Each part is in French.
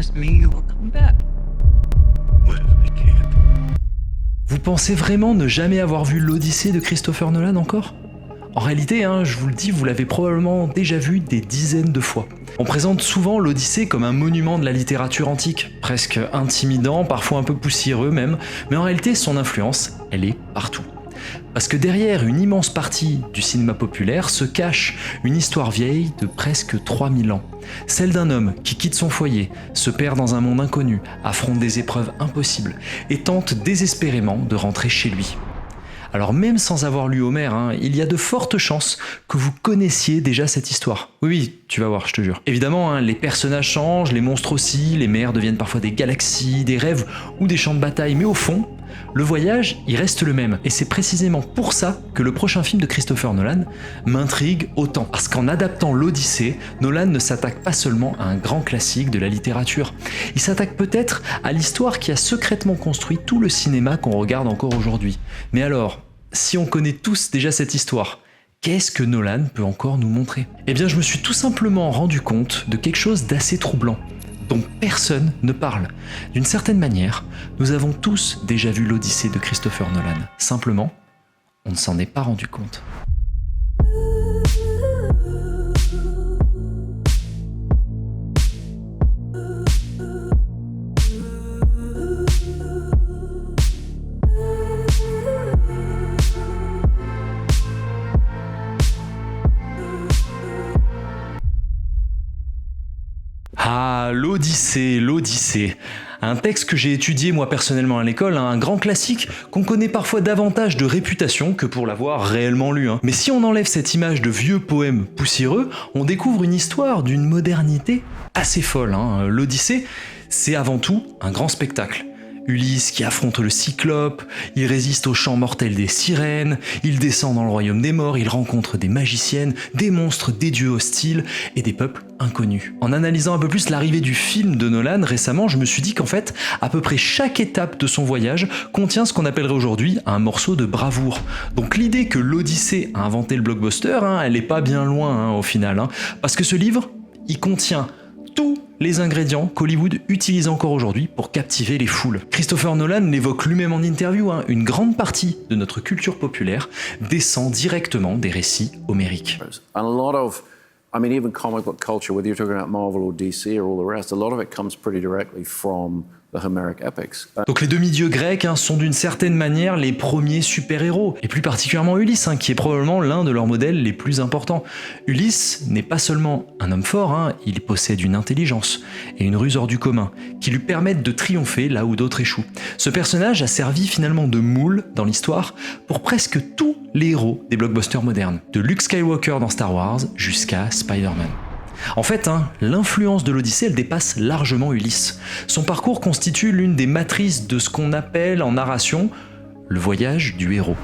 promised me you will come back. What if I can't? Vous pensez vraiment ne jamais avoir vu l'Odyssée de Christopher Nolan encore ? En réalité, je vous le dis, vous l'avez probablement déjà vu des dizaines de fois. On présente souvent l'Odyssée comme un monument de la littérature antique, presque intimidant, parfois un peu poussiéreux même, mais en réalité son influence, elle est partout. Parce que derrière une immense partie du cinéma populaire se cache une histoire vieille de presque 3000 ans. Celle d'un homme qui quitte son foyer, se perd dans un monde inconnu, affronte des épreuves impossibles et tente désespérément de rentrer chez lui. Alors même sans avoir lu Homère, il y a de fortes chances que vous connaissiez déjà cette histoire. Oui, tu vas voir, je te jure. Évidemment, les personnages changent, les monstres aussi, les mers deviennent parfois des galaxies, des rêves ou des champs de bataille, mais au fond, le voyage, il reste le même. Et c'est précisément pour ça que le prochain film de Christopher Nolan m'intrigue autant. Parce qu'en adaptant l'Odyssée, Nolan ne s'attaque pas seulement à un grand classique de la littérature. Il s'attaque peut-être à l'histoire qui a secrètement construit tout le cinéma qu'on regarde encore aujourd'hui. Mais alors, si on connaît tous déjà cette histoire, qu'est-ce que Nolan peut encore nous montrer ? Eh bien, je me suis tout simplement rendu compte de quelque chose d'assez troublant, dont personne ne parle. D'une certaine manière, nous avons tous déjà vu l'Odyssée de Christopher Nolan. Simplement, on ne s'en est pas rendu compte. Ah, l'Odyssée. Un texte que j'ai étudié moi personnellement à l'école, un grand classique qu'on connaît parfois davantage de réputation que pour l'avoir réellement lu. Mais si on enlève cette image de vieux poème poussiéreux, on découvre une histoire d'une modernité assez folle. L'Odyssée, c'est avant tout un grand spectacle. Ulysse qui affronte le Cyclope, il résiste au chant mortel des sirènes, il descend dans le royaume des morts, il rencontre des magiciennes, des monstres, des dieux hostiles et des peuples inconnus. En analysant un peu plus l'arrivée du film de Nolan récemment, je me suis dit qu'en fait, à peu près chaque étape de son voyage contient ce qu'on appellerait aujourd'hui un morceau de bravoure. Donc l'idée que l'Odyssée a inventé le blockbuster, elle est pas bien loin au final. Parce que ce livre, il contient tous les ingrédients qu'Hollywood utilise encore aujourd'hui pour captiver les foules. Christopher Nolan l'évoque lui-même en interview, une grande partie de notre culture populaire descend directement des récits homériques. And a lot of, even comic book culture, whether you're talking about Marvel or DC or all the rest, a lot of it comes pretty directly from the Homeric epics. Donc les demi-dieux grecs sont d'une certaine manière les premiers super-héros, et plus particulièrement Ulysse, qui est probablement l'un de leurs modèles les plus importants. Ulysse n'est pas seulement un homme fort, il possède une intelligence et une ruse hors du commun, qui lui permettent de triompher là où d'autres échouent. Ce personnage a servi finalement de moule dans l'histoire pour presque tous les héros des blockbusters modernes, de Luke Skywalker dans Star Wars jusqu'à Spider-Man. En fait, l'influence de l'Odyssée, elle dépasse largement Ulysse. Son parcours constitue l'une des matrices de ce qu'on appelle en narration le voyage du héros.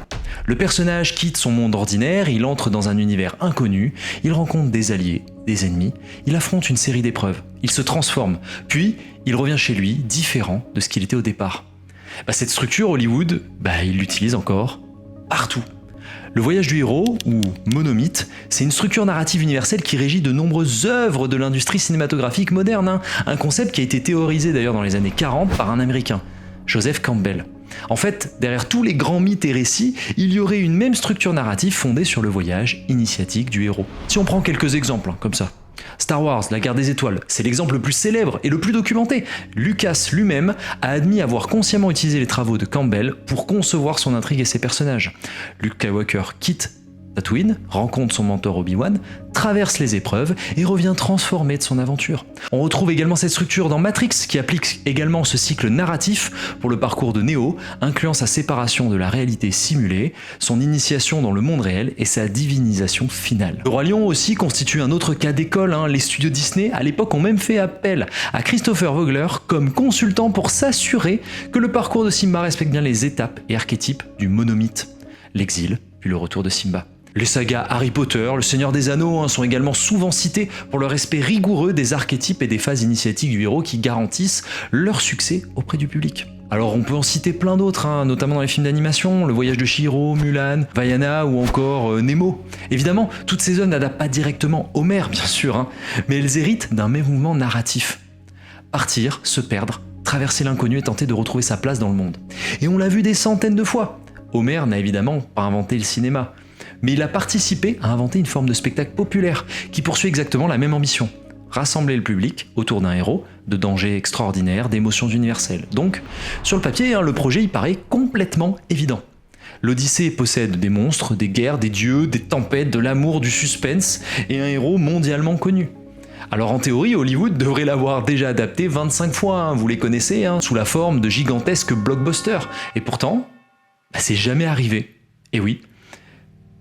Le personnage quitte son monde ordinaire, il entre dans un univers inconnu, il rencontre des alliés, des ennemis, il affronte une série d'épreuves, il se transforme, puis il revient chez lui différent de ce qu'il était au départ. Cette structure, Hollywood, il l'utilise encore partout. Le voyage du héros, ou monomythe, c'est une structure narrative universelle qui régit de nombreuses œuvres de l'industrie cinématographique moderne, un concept qui a été théorisé d'ailleurs dans les années 40 par un Américain, Joseph Campbell. En fait, derrière tous les grands mythes et récits, il y aurait une même structure narrative fondée sur le voyage initiatique du héros. Si on prend quelques exemples, comme ça. Star Wars, la guerre des étoiles, c'est l'exemple le plus célèbre et le plus documenté. Lucas lui-même a admis avoir consciemment utilisé les travaux de Campbell pour concevoir son intrigue et ses personnages. Luke Skywalker quitte Tatooine, rencontre son mentor Obi-Wan, traverse les épreuves et revient transformé de son aventure. On retrouve également cette structure dans Matrix qui applique également ce cycle narratif pour le parcours de Neo, incluant sa séparation de la réalité simulée, son initiation dans le monde réel et sa divinisation finale. Le Roi Lion aussi constitue un autre cas d'école. Les studios Disney à l'époque ont même fait appel à Christopher Vogler comme consultant pour s'assurer que le parcours de Simba respecte bien les étapes et archétypes du monomythe, l'exil puis le retour de Simba. Les sagas Harry Potter, Le Seigneur des Anneaux sont également souvent cités pour le respect rigoureux des archétypes et des phases initiatiques du héros qui garantissent leur succès auprès du public. Alors on peut en citer plein d'autres, notamment dans les films d'animation, Le Voyage de Chihiro, Mulan, Vaiana ou encore Nemo. Évidemment, toutes ces œuvres n'adaptent pas directement Homère bien sûr, mais elles héritent d'un même mouvement narratif. partir, se perdre, traverser l'inconnu et tenter de retrouver sa place dans le monde. Et on l'a vu des centaines de fois. Homer n'a évidemment pas inventé le cinéma, mais il a participé à inventer une forme de spectacle populaire qui poursuit exactement la même ambition. Rassembler le public autour d'un héros, de dangers extraordinaires, d'émotions universelles. Donc, sur le papier, le projet y paraît complètement évident. L'Odyssée possède des monstres, des guerres, des dieux, des tempêtes, de l'amour, du suspense et un héros mondialement connu. Alors en théorie, Hollywood devrait l'avoir déjà adapté 25 fois, vous les connaissez, sous la forme de gigantesques blockbusters. Et pourtant, c'est jamais arrivé. Et oui,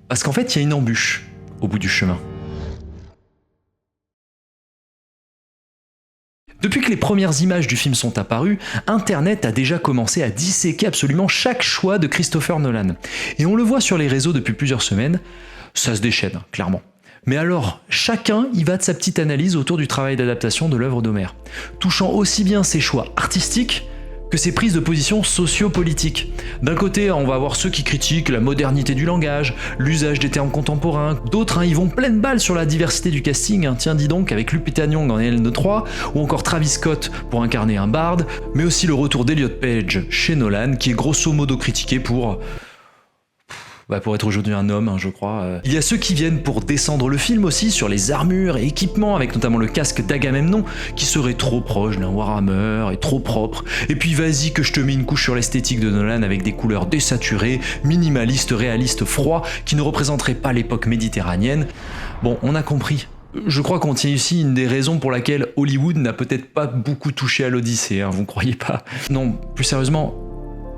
parce qu'en fait, il y a une embûche au bout du chemin. Depuis que les premières images du film sont apparues, Internet a déjà commencé à disséquer absolument chaque choix de Christopher Nolan. Et on le voit sur les réseaux depuis plusieurs semaines, ça se déchaîne, clairement. Mais alors, chacun y va de sa petite analyse autour du travail d'adaptation de l'œuvre d'Homer, touchant aussi bien ses choix artistiques que ses prises de position socio-politiques. D'un côté, on va avoir ceux qui critiquent la modernité du langage, l'usage des termes contemporains, d'autres y vont pleine balle sur la diversité du casting, tiens dis donc avec Lupita Nyong'o en Hélène de Troie, ou encore Travis Scott pour incarner un barde, mais aussi le retour d'Elliot Page chez Nolan, qui est grosso modo critiqué pour être aujourd'hui un homme, je crois. Il y a ceux qui viennent pour descendre le film aussi sur les armures et équipements, avec notamment le casque d'Agamemnon, qui serait trop proche d'un Warhammer et trop propre. Et puis vas-y que je te mets une couche sur l'esthétique de Nolan avec des couleurs désaturées, minimalistes, réalistes, froids, qui ne représenteraient pas l'époque méditerranéenne. Bon, on a compris. Je crois qu'on tient ici une des raisons pour laquelle Hollywood n'a peut-être pas beaucoup touché à l'Odyssée, vous ne croyez pas? Non, plus sérieusement,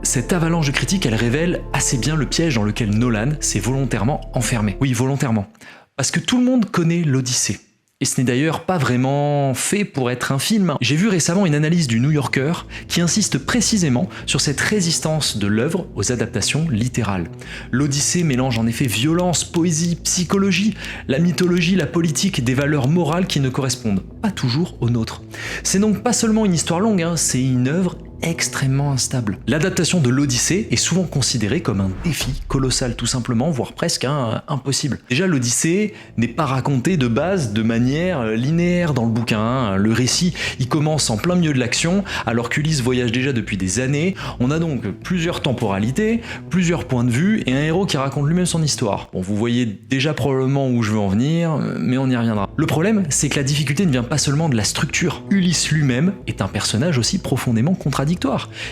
cette avalanche de critiques, elle révèle assez bien le piège dans lequel Nolan s'est volontairement enfermé. Oui, volontairement. Parce que tout le monde connaît l'Odyssée. Et ce n'est d'ailleurs pas vraiment fait pour être un film. J'ai vu récemment une analyse du New Yorker qui insiste précisément sur cette résistance de l'œuvre aux adaptations littérales. L'Odyssée mélange en effet violence, poésie, psychologie, la mythologie, la politique, des valeurs morales qui ne correspondent pas toujours aux nôtres. C'est donc pas seulement une histoire longue, c'est une œuvre extrêmement instable. L'adaptation de l'Odyssée est souvent considérée comme un défi colossal tout simplement, voire presque impossible. Déjà l'Odyssée n'est pas racontée de base de manière linéaire dans le bouquin. Le récit il commence en plein milieu de l'action alors qu'Ulysse voyage déjà depuis des années. On a donc plusieurs temporalités, plusieurs points de vue et un héros qui raconte lui-même son histoire. Bon, vous voyez déjà probablement où je veux en venir, mais on y reviendra. Le problème, c'est que la difficulté ne vient pas seulement de la structure. Ulysse lui-même est un personnage aussi profondément contradictoire.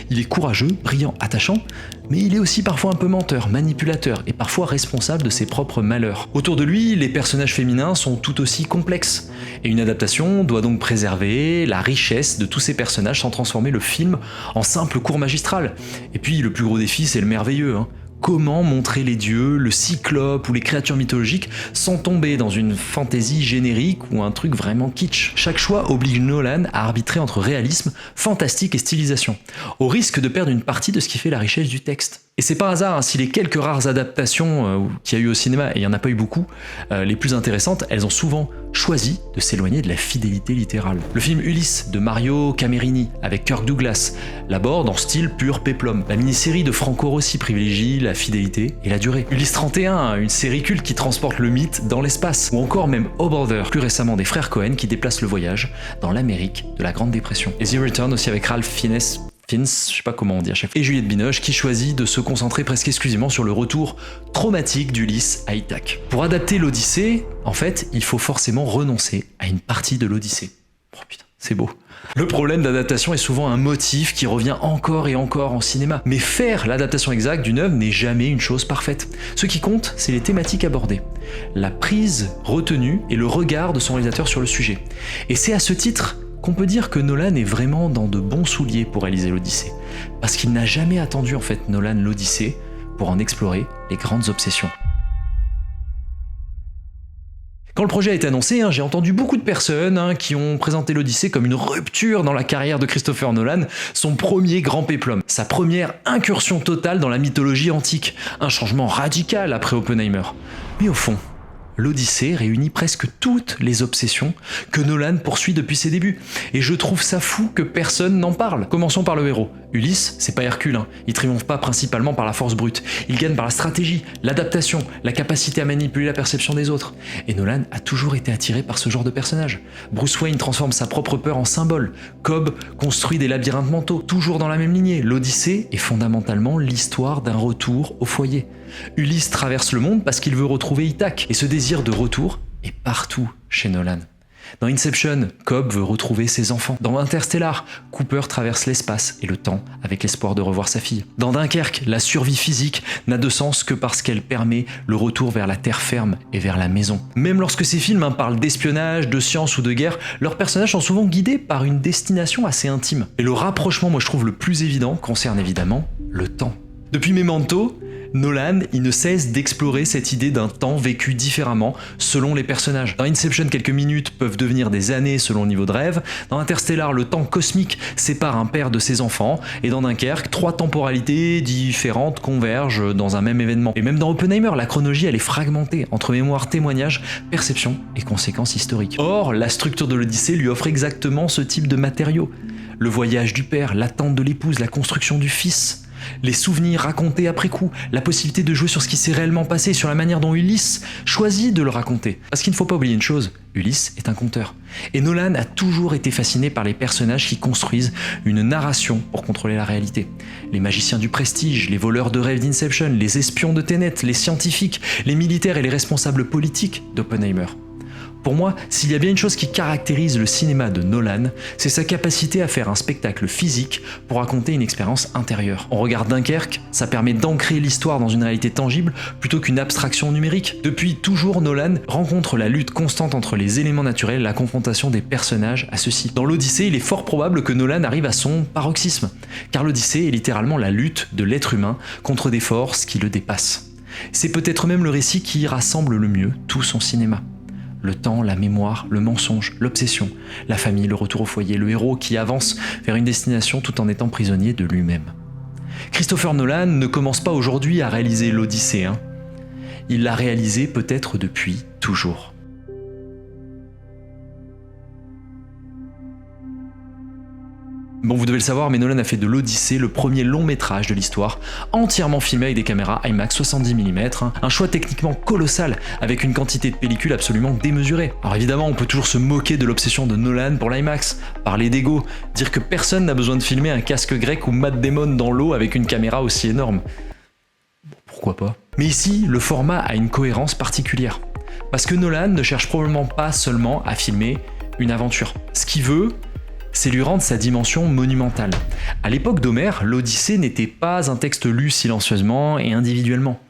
Il est courageux, brillant, attachant, mais il est aussi parfois un peu menteur, manipulateur et parfois responsable de ses propres malheurs. Autour de lui, les personnages féminins sont tout aussi complexes. Et une adaptation doit donc préserver la richesse de tous ces personnages sans transformer le film en simple cours magistral. Et puis le plus gros défi, c'est le merveilleux. Comment montrer les dieux, le cyclope ou les créatures mythologiques sans tomber dans une fantaisie générique ou un truc vraiment kitsch. Chaque choix oblige Nolan à arbitrer entre réalisme, fantastique et stylisation, au risque de perdre une partie de ce qui fait la richesse du texte. Et c'est pas hasard si les quelques rares adaptations qu'il y a eu au cinéma, et il n'y en a pas eu beaucoup, les plus intéressantes, elles ont souvent choisi de s'éloigner de la fidélité littérale. Le film Ulysse de Mario Camerini avec Kirk Douglas l'aborde en style pur péplum. La mini-série de Franco Rossi privilégie la fidélité et la durée. Ulysse 31, une série culte qui transporte le mythe dans l'espace. Ou encore même Oh Brother, plus récemment des frères Cohen qui déplacent le voyage dans l'Amérique de la Grande Dépression. Et The Return aussi avec Ralph Fiennes, je sais pas comment on dit à chaque fois, et Juliette Binoche qui choisit de se concentrer presque exclusivement sur le retour traumatique d'Ulysse à Ithaque. Pour adapter l'Odyssée, en fait, il faut forcément renoncer à une partie de l'Odyssée. Oh putain, c'est beau. Le problème d'adaptation est souvent un motif qui revient encore et encore en cinéma. Mais faire l'adaptation exacte d'une œuvre n'est jamais une chose parfaite. Ce qui compte, c'est les thématiques abordées, la prise retenue et le regard de son réalisateur sur le sujet. Et c'est à ce titre qu'on peut dire que Nolan est vraiment dans de bons souliers pour réaliser l'Odyssée. Parce qu'il n'a jamais attendu en fait Nolan l'Odyssée pour en explorer les grandes obsessions. Quand le projet a été annoncé, j'ai entendu beaucoup de personnes qui ont présenté l'Odyssée comme une rupture dans la carrière de Christopher Nolan, son premier grand péplum, sa première incursion totale dans la mythologie antique, un changement radical après Oppenheimer. Mais au fond, l'Odyssée réunit presque toutes les obsessions que Nolan poursuit depuis ses débuts. Et je trouve ça fou que personne n'en parle. Commençons par le héros. Ulysse, c'est pas Hercule, hein. Il triomphe pas principalement par la force brute. Il gagne par la stratégie, l'adaptation, la capacité à manipuler la perception des autres. Et Nolan a toujours été attiré par ce genre de personnage. Bruce Wayne transforme sa propre peur en symbole. Cobb construit des labyrinthes mentaux, toujours dans la même lignée. L'Odyssée est fondamentalement l'histoire d'un retour au foyer. Ulysse traverse le monde parce qu'il veut retrouver Ithaque, et ce désir de retour est partout chez Nolan. Dans Inception, Cobb veut retrouver ses enfants. Dans Interstellar, Cooper traverse l'espace et le temps avec l'espoir de revoir sa fille. Dans Dunkerque, la survie physique n'a de sens que parce qu'elle permet le retour vers la terre ferme et vers la maison. Même lorsque ces films parlent d'espionnage, de science ou de guerre, leurs personnages sont souvent guidés par une destination assez intime. Et le rapprochement, moi je trouve le plus évident, concerne évidemment le temps. Depuis Memento, Nolan, il ne cesse d'explorer cette idée d'un temps vécu différemment selon les personnages. Dans Inception, quelques minutes peuvent devenir des années selon le niveau de rêve. Dans Interstellar, le temps cosmique sépare un père de ses enfants. Et dans Dunkerque, 3 temporalités différentes convergent dans un même événement. Et même dans Oppenheimer, la chronologie elle est fragmentée entre mémoire, témoignage, perception et conséquences historiques. Or, la structure de l'Odyssée lui offre exactement ce type de matériaux. Le voyage du père, l'attente de l'épouse, la construction du fils. Les souvenirs racontés après coup, la possibilité de jouer sur ce qui s'est réellement passé, sur la manière dont Ulysse choisit de le raconter. Parce qu'il ne faut pas oublier une chose, Ulysse est un conteur. Et Nolan a toujours été fasciné par les personnages qui construisent une narration pour contrôler la réalité. Les magiciens du prestige, les voleurs de rêve d'Inception, les espions de Tenet, les scientifiques, les militaires et les responsables politiques d'Oppenheimer. Pour moi, s'il y a bien une chose qui caractérise le cinéma de Nolan, c'est sa capacité à faire un spectacle physique pour raconter une expérience intérieure. On regarde Dunkerque, ça permet d'ancrer l'histoire dans une réalité tangible plutôt qu'une abstraction numérique. Depuis toujours, Nolan rencontre la lutte constante entre les éléments naturels et la confrontation des personnages à ceux-ci. Dans l'Odyssée, il est fort probable que Nolan arrive à son paroxysme, car l'Odyssée est littéralement la lutte de l'être humain contre des forces qui le dépassent. C'est peut-être même le récit qui rassemble le mieux tout son cinéma. Le temps, la mémoire, le mensonge, l'obsession, la famille, le retour au foyer, le héros qui avance vers une destination tout en étant prisonnier de lui-même. Christopher Nolan ne commence pas aujourd'hui à réaliser l'Odyssée, hein. Il l'a réalisé peut-être depuis toujours. Bon, vous devez le savoir, mais Nolan a fait de l'Odyssée le premier long métrage de l'histoire, entièrement filmé avec des caméras IMAX 70 mm, un choix techniquement colossal, avec une quantité de pellicules absolument démesurée. Alors évidemment, on peut toujours se moquer de l'obsession de Nolan pour l'IMAX, parler d'ego, dire que personne n'a besoin de filmer un casque grec ou Matt Damon dans l'eau avec une caméra aussi énorme. Bon, pourquoi pas. Mais ici, le format a une cohérence particulière. Parce que Nolan ne cherche probablement pas seulement à filmer une aventure. Ce qu'il veut, c'est lui rendre sa dimension monumentale. À l'époque d'Homère, l'Odyssée n'était pas un texte lu silencieusement et individuellement.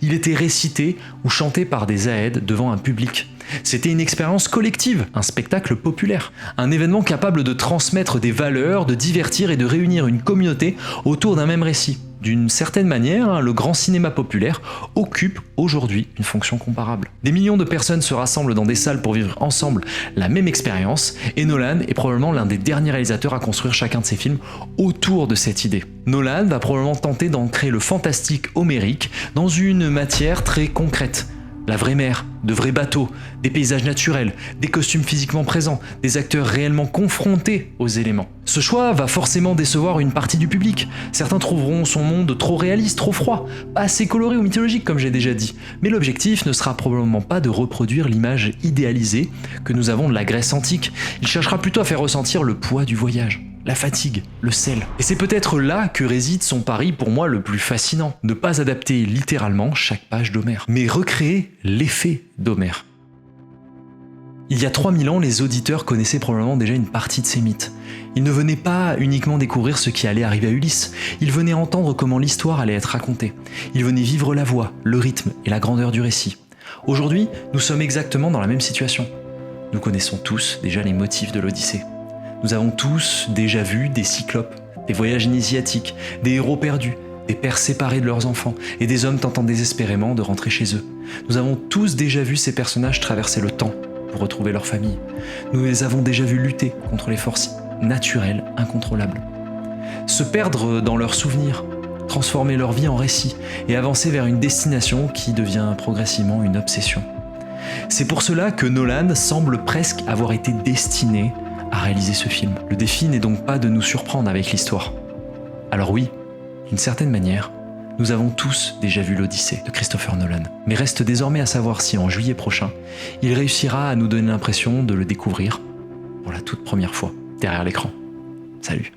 Il était récité ou chanté par des aèdes devant un public. C'était une expérience collective, un spectacle populaire, un événement capable de transmettre des valeurs, de divertir et de réunir une communauté autour d'un même récit. D'une certaine manière, le grand cinéma populaire occupe aujourd'hui une fonction comparable. Des millions de personnes se rassemblent dans des salles pour vivre ensemble la même expérience, et Nolan est probablement l'un des derniers réalisateurs à construire chacun de ses films autour de cette idée. Nolan va probablement tenter d'ancrer le fantastique homérique dans une matière très concrète. La vraie mer, de vrais bateaux, des paysages naturels, des costumes physiquement présents, des acteurs réellement confrontés aux éléments. Ce choix va forcément décevoir une partie du public. Certains trouveront son monde trop réaliste, trop froid, pas assez coloré ou mythologique comme j'ai déjà dit. Mais l'objectif ne sera probablement pas de reproduire l'image idéalisée que nous avons de la Grèce antique. Il cherchera plutôt à faire ressentir le poids du voyage. La fatigue, le sel. Et c'est peut-être là que réside son pari pour moi le plus fascinant. Ne pas adapter littéralement chaque page d'Homère, mais recréer l'effet d'Homère. Il y a 3000 ans, les auditeurs connaissaient probablement déjà une partie de ces mythes. Ils ne venaient pas uniquement découvrir ce qui allait arriver à Ulysse, ils venaient entendre comment l'histoire allait être racontée. Ils venaient vivre la voix, le rythme et la grandeur du récit. Aujourd'hui, nous sommes exactement dans la même situation. Nous connaissons tous déjà les motifs de l'Odyssée. Nous avons tous déjà vu des cyclopes, des voyages initiatiques, des héros perdus, des pères séparés de leurs enfants et des hommes tentant désespérément de rentrer chez eux. Nous avons tous déjà vu ces personnages traverser le temps pour retrouver leur famille. Nous les avons déjà vus lutter contre les forces naturelles incontrôlables. Se perdre dans leurs souvenirs, transformer leur vie en récit et avancer vers une destination qui devient progressivement une obsession. C'est pour cela que Nolan semble presque avoir été destiné à réaliser ce film. Le défi n'est donc pas de nous surprendre avec l'histoire. Alors oui, d'une certaine manière, nous avons tous déjà vu l'Odyssée de Christopher Nolan. Mais reste désormais à savoir si en juillet prochain, il réussira à nous donner l'impression de le découvrir pour la toute première fois derrière l'écran. Salut!